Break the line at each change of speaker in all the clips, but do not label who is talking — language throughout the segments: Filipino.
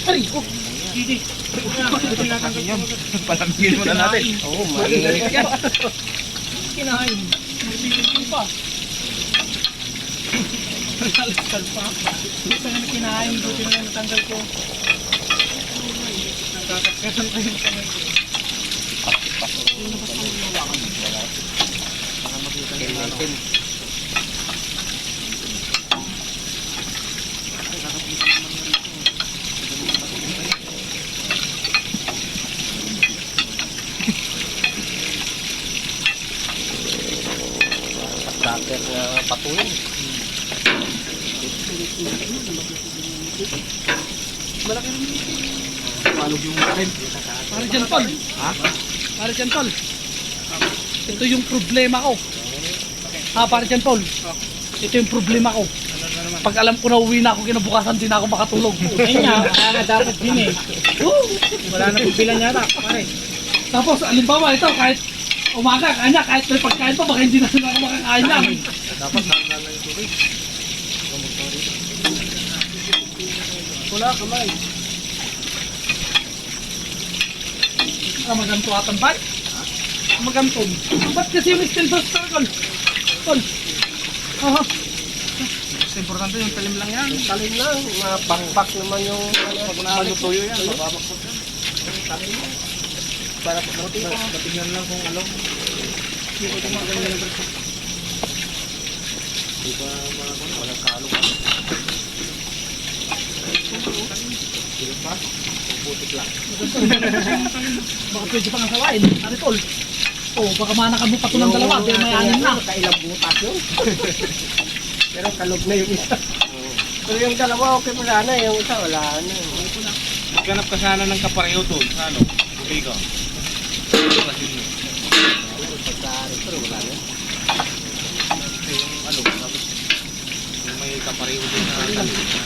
Ay, oh. Hindi.
Palamigin muna natin.
Oo, maliit yan. Kinain. Magpipigil pa. Nalagkal pa. Ito na kinain. Buti na lang natanggal ko. Nagkakakasan tayo ng kamay ko.
Cutter na patuloy.
Malaki rin.
Palog yung akin.
Para dyan, Tol.
Ha?
Para dyan, Tol. Ito yung problema ko. Para dyan, Tol. Ito yung problema ko. Pag alam ko na uwi na ako, kinabukasan din ako makatulog.
Ayun nga, kaya dapat din eh. Wala na pipilan yata, pare.
Tapos, alimbawa, ito, kahit umaga, kanya, kahit may pagkain pa, baka hindi na sila ako makakain yan.
Dapat nalala yung tubig.
Wala, kamay. Maganto atan ba? Magantong. Ba't kasi yung steel dust circle? Tol. Aha.
Mas importante yung talim lang yan.
Talim lang, mapakpak naman yung
Pag nalutuyo yan, mababakot yan. Talim mo. Para patingnan lang kung alam. Hindi ko mga ganyan na berso. Di ba mga kung walang kalong. Sige pa. Putik lang.
Baka pwede pa nga sawain. Ari tol. Oh, baka manakan mo pa ito ng dalawa. Pero may anin na.
Kailang butas yun. Pero kalog na yung isa. Pero yung dalawa okay mo na, yung isa wala na.
Maghanap ka sana ng kapareho doon. Sa ano? Okay ka.
Pagkari pero wala na.
Yung ano, tapos yung may kapareho doon na talim na mga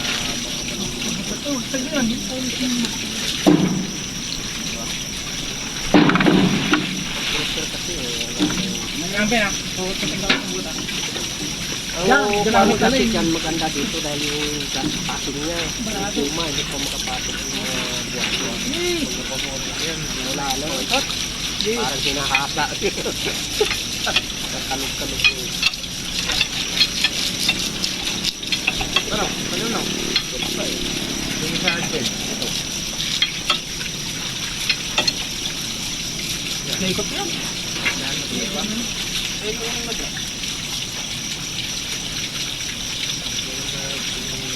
Ito, sige yan. Nangyampi na. Oo, tingnan ko ang buta.
Ang
Yan,
paano
dalawa
kasi
galing.
dyan maganda dito dahil yung passing niya. Yung luma, hindi pa makapasok yung mga buwan. Wala na. Parang hinahasa. Kakalog-kalog yun.
ano? Ano lang? Yung isa natin.
Naikot yan.
Yan, diba? Eh, kung